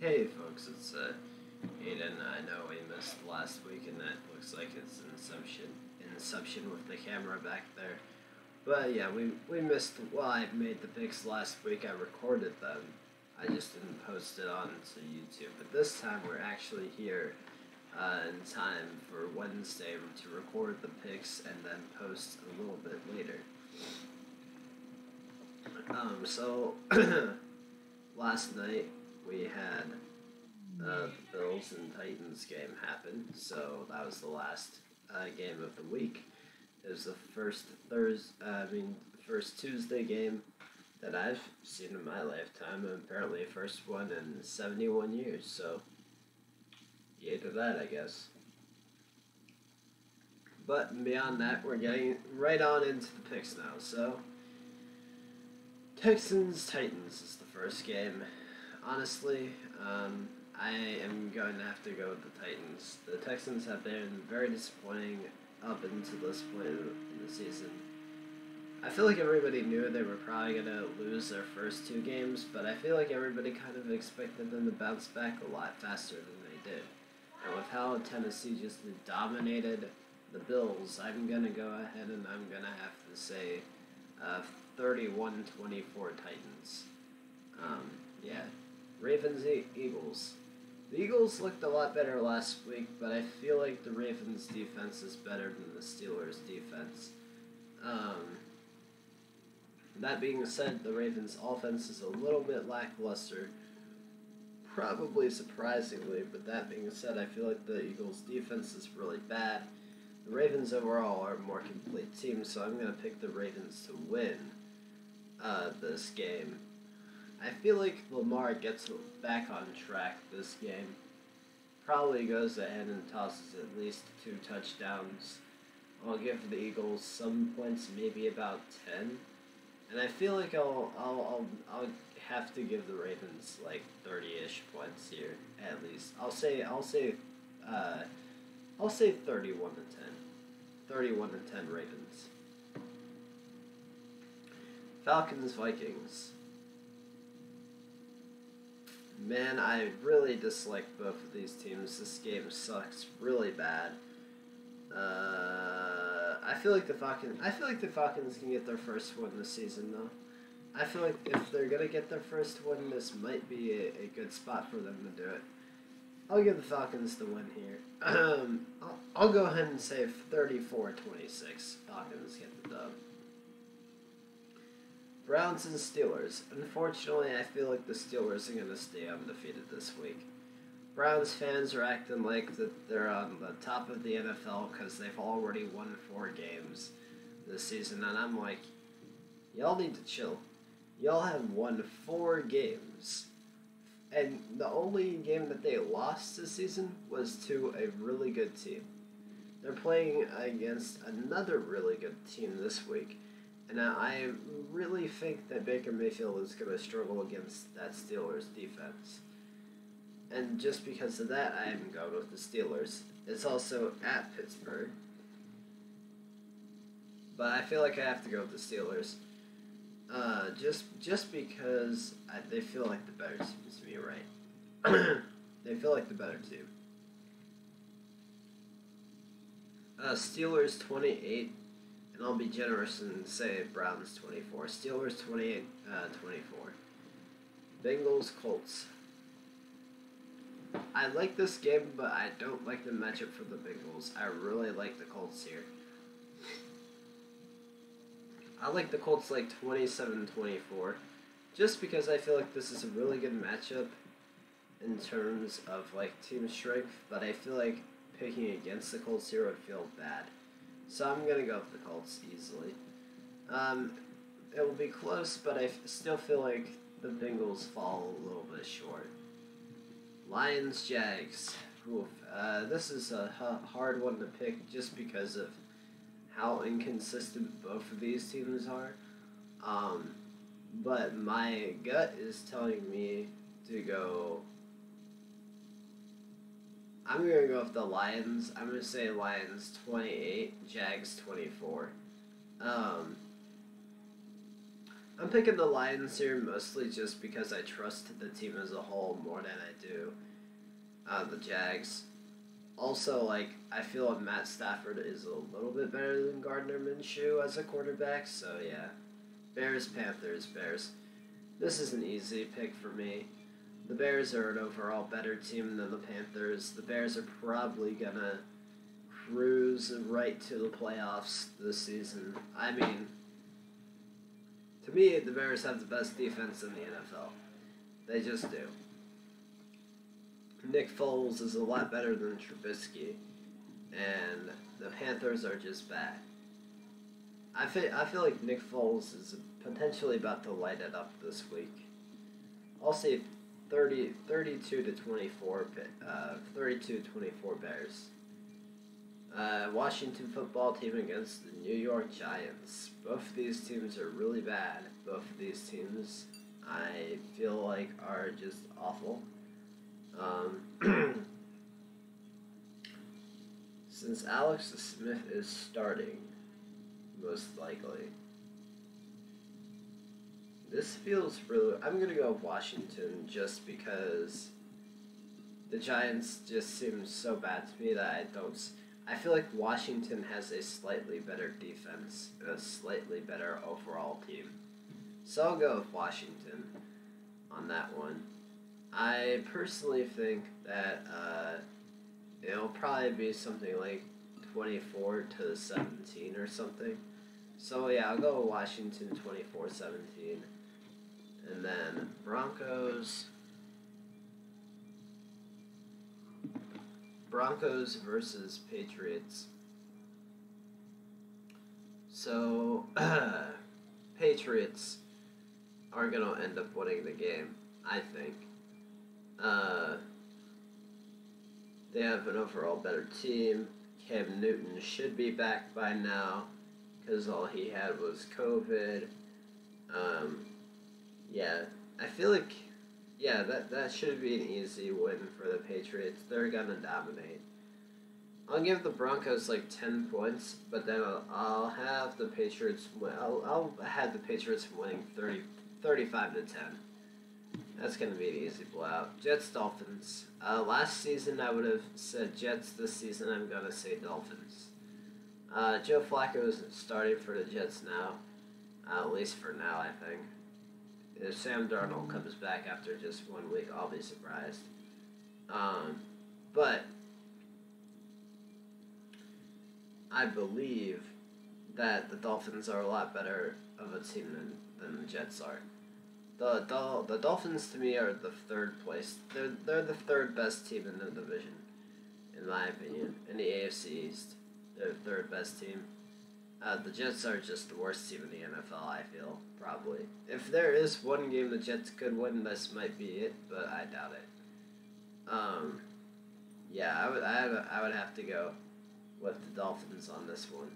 Hey folks, it's Aiden. I know we missed last week, and that looks like it's Inception with the camera back there. But yeah, we missed. Well, I made the pics last week. I recorded them. I just didn't post it onto YouTube. But this time we're actually here in time for Wednesday to record the pics and then post a little bit later. So last night we had the Bills and Titans game happen, so that was the last game of the week. It was the first Tuesday game that I've seen in my lifetime, and apparently first one in 71 years. So, yay to that, I guess. But beyond that, we're getting right on into the picks now. So, Texans-Titans is the first game. Honestly, I am going to have to go with the Titans. The Texans have been very disappointing up until this point in the season. I feel like everybody knew they were probably going to lose their first two games, but I feel like everybody kind of expected them to bounce back a lot faster than they did. And with how Tennessee just dominated the Bills, I'm going to go ahead and I'm going to have to say 31-24 Titans. Yeah. Ravens, Eagles. The Eagles looked a lot better last week, but I feel like the Ravens' defense is better than the Steelers' defense. That being said, the Ravens' offense is a little bit lackluster, probably surprisingly, but that being said, I feel like the Eagles' defense is really bad. The Ravens overall are a more complete team, so I'm going to pick the Ravens to win this game. I feel like Lamar gets back on track this game. Probably goes ahead and tosses at least 2 touchdowns. I'll give the Eagles some points, maybe about 10. And I feel like I'll have to give the Ravens like 30-ish points here at least. I'll say 31 to 10. 31 to 10 Ravens. Falcons Vikings. Man, I really dislike both of these teams. This game sucks really bad. I feel like the Falcons can get their first win this season, though. I feel like if they're gonna get their first win, this might be a good spot for them to do it. I'll give the Falcons the win here. I'll go ahead and say 34-26. Falcons get the dub. Browns and Steelers. Unfortunately, I feel like the Steelers are going to stay undefeated this week. Browns fans are acting like that they're on the top of the NFL because they've already won 4 games this season, and I'm like, y'all need to chill. Y'all have won 4 games, and the only game that they lost this season was to a really good team. They're playing against another really good team this week. And I really think that Baker Mayfield is going to struggle against that Steelers defense. And just because of that, I am going with the Steelers. It's also at Pittsburgh. But I feel like I have to go with the Steelers. Just because they feel like the better team to me, right? They feel like the better team. Steelers 28. And I'll be generous and say Browns 24. Steelers 28-24. Bengals Colts. I like this game, but I don't like the matchup for the Bengals. I really like the Colts here. I like the Colts like 27-24. Just because I feel like this is a really good matchup in terms of like team strength, but I feel like picking against the Colts here would feel bad. So I'm going to go with the Colts easily. It will be close, but I still feel like the Bengals fall a little bit short. Lions-Jags. This is a hard one to pick just because of how inconsistent both of these teams are. But my gut is telling me to go... I'm going to go with the Lions. I'm going to say Lions 28, Jags 24. I'm picking the Lions here mostly just because I trust the team as a whole more than I do the Jags. Also, like, I feel like Matt Stafford is a little bit better than Gardner Minshew as a quarterback, so yeah. Bears, Panthers, Bears. This is an easy pick for me. The Bears are an overall better team than the Panthers. The Bears are probably gonna cruise right to the playoffs this season. I mean, to me, the Bears have the best defense in the NFL. They just do. Nick Foles is a lot better than Trubisky, and the Panthers are just bad. I feel like Nick Foles is potentially about to light it up this week. I'll say 32 to 24, 32-24 Bears. Washington football team against the New York Giants. Both of these teams are really bad. Both of these teams, I feel like, are just awful. Since Alex Smith is starting, most likely, this feels really... I'm going to go Washington just because the Giants just seem so bad to me that I don't... I feel like Washington has a slightly better defense and a slightly better overall team. So I'll go with Washington on that one. I personally think that it'll probably be something like 24-17 or something. So yeah, I'll go with Washington 24-17. And then Broncos versus Patriots. So, Patriots are going to end up winning the game, I think. They have an overall better team. Cam Newton should be back by now because all he had was COVID. Yeah, I feel like... Yeah, that should be an easy win for the Patriots. They're going to dominate. I'll give the Broncos like 10 points, but then I'll have the Patriots I'll have the Patriots winning 35 to 10. That's going to be an easy blowout. Jets, Dolphins. Last season I would have said Jets. This season I'm going to say Dolphins. Joe Flacco is starting for the Jets now. At least for now, I think. If Sam Darnold comes back after just 1 week, I'll be surprised. But I believe that the Dolphins are a lot better of a team than the Jets are. The Dolphins to me are the third place. They're the third best team in the division, in my opinion. In the AFC East, they're the third best team. The Jets are just the worst team in the NFL, I feel, probably. If there is one game the Jets could win, this might be it, but I doubt it. Yeah, I would have to go with the Dolphins on this one.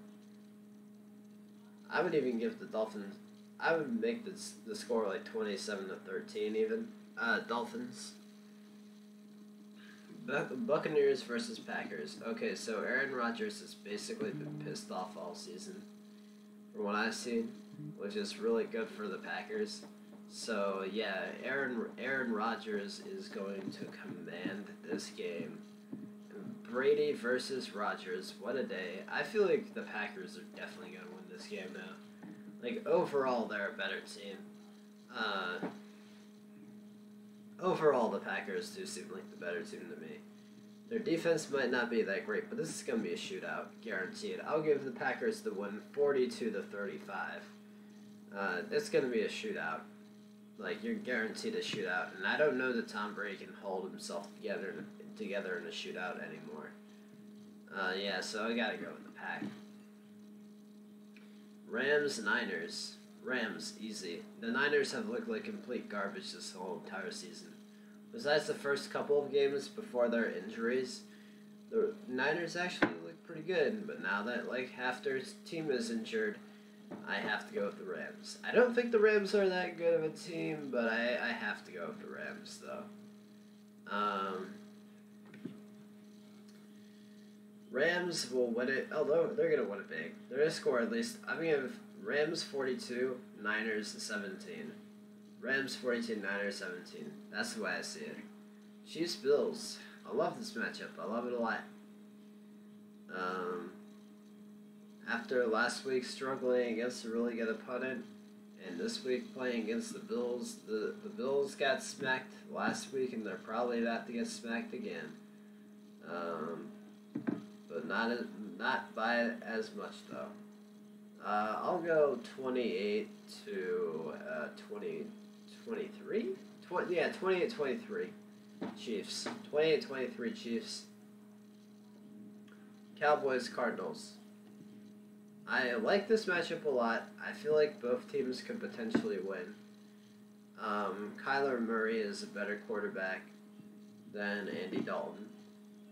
I would even give the Dolphins... I would make the score like 27-13 even. Dolphins. Buccaneers versus Packers. Okay, so Aaron Rodgers has basically been pissed off all season, from what I've seen, which is really good for the Packers. So yeah, Aaron Rodgers is going to command this game. Brady versus Rodgers. What a day! I feel like the Packers are definitely going to win this game now. Like overall, they're a better team. Overall, the Packers do seem like the better team to me. Their defense might not be that great, but this is going to be a shootout, guaranteed. I'll give the Packers the win 42-35. It's going to be a shootout. Like, you're guaranteed a shootout, and I don't know that Tom Brady can hold himself together in a shootout anymore. Yeah, so I got to go with the Pack. Rams, Niners. Rams, easy. The Niners have looked like complete garbage this whole entire season. Besides the first couple of games before their injuries, the Niners actually look pretty good, but now that like half their team is injured, I have to go with the Rams. I don't think the Rams are that good of a team, but I have to go with the Rams, though. Rams will win it, although they're going to win it big. They're going to score at least, I'm going to give Rams 42, Niners 17. Rams 42, Niners 17. That's the way I see it. Chiefs Bills. I love this matchup. I love it a lot. After last week struggling against a really good opponent, and this week playing against the Bills, the Bills got smacked last week, and they're probably about to get smacked again. But not by as much though. I'll go 28 to 23. 28-23 Chiefs. 28-23 Chiefs. Cowboys Cardinals. I like this matchup a lot. I feel like both teams could potentially win. Kyler Murray is a better quarterback than Andy Dalton.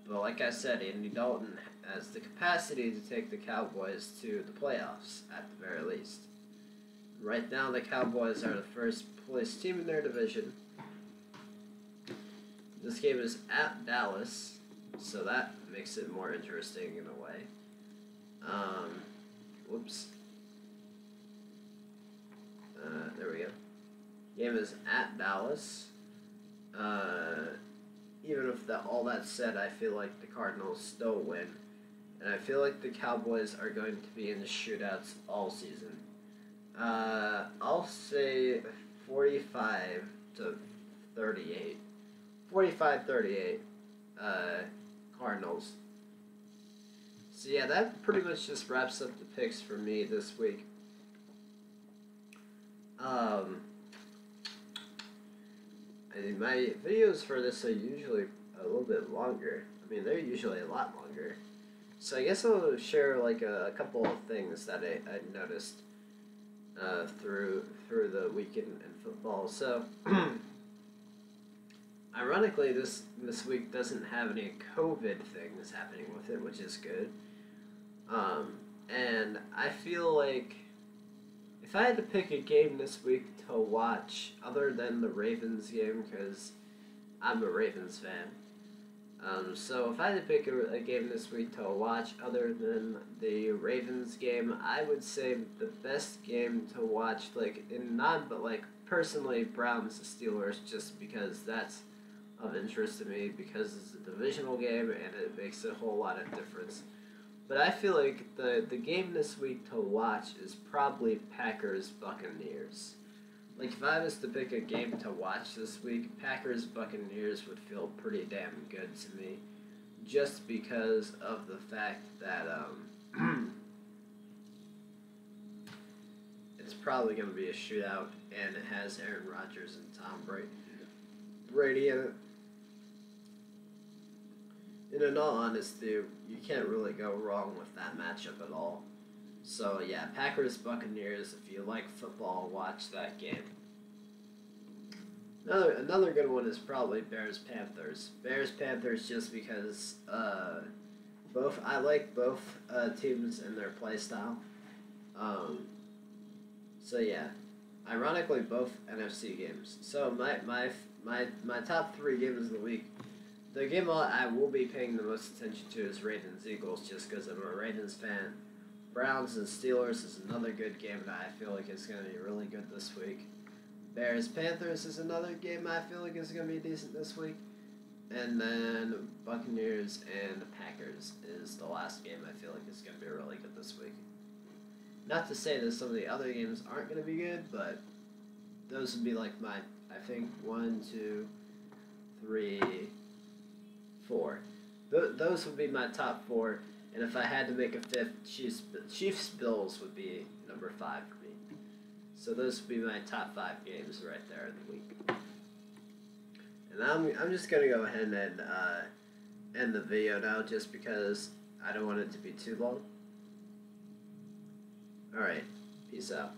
But like I said, Andy Dalton has the capacity to take the Cowboys to the playoffs, at the very least. Right now, the Cowboys are the first place team in their division. This game is at Dallas, so that makes it more interesting in a way. Whoops. There we go. Game is at Dallas. Even with all that said, I feel like the Cardinals still win. And I feel like the Cowboys are going to be in the shootouts all season. I'll say 45 to 38. 45-38 Cardinals. So yeah, that pretty much just wraps up the picks for me this week. My videos for this are usually a little bit longer. I mean, they're usually a lot longer. So I guess I'll share like a couple of things that I noticed through the weekend in football. So ironically, this week doesn't have any COVID things happening with it, which is good. And I feel like if I had to pick a game this week to watch, other than the Ravens game, because I'm a Ravens fan, so if I had to pick a game this week to watch other than the Ravens game, I would say the best game to watch, personally, Browns Steelers, just because that's of interest to me, because it's a divisional game and it makes a whole lot of difference. But I feel like the game this week to watch is probably Packers Buccaneers. Like, if I was to pick a game to watch this week, Packers Buccaneers would feel pretty damn good to me, just because of the fact that it's probably going to be a shootout, and it has Aaron Rodgers and Tom Brady in it. And in all honesty, you can't really go wrong with that matchup at all. So yeah, Packers Buccaneers. If you like football, watch that game. Another good one is probably Bears Panthers. Bears Panthers, just because I like both teams and their play style. So yeah, ironically, both NFC games. So my top 3 games of the week. The game I will be paying the most attention to is Ravens-Eagles, just because I'm a Ravens fan. Browns and Steelers is another good game that I feel like is going to be really good this week. Bears-Panthers is another game I feel like is going to be decent this week. And then Buccaneers and Packers is the last game I feel like is going to be really good this week. Not to say that some of the other games aren't going to be good, but those would be like my, I think, 1, 2, 3, 4. Those would be my top 4, and if I had to make a 5th, Chiefs Bills would be number 5 for me. So those would be my top 5 games right there in the week. And I'm just gonna go ahead and end the video now, just because I don't want it to be too long. All right, peace out.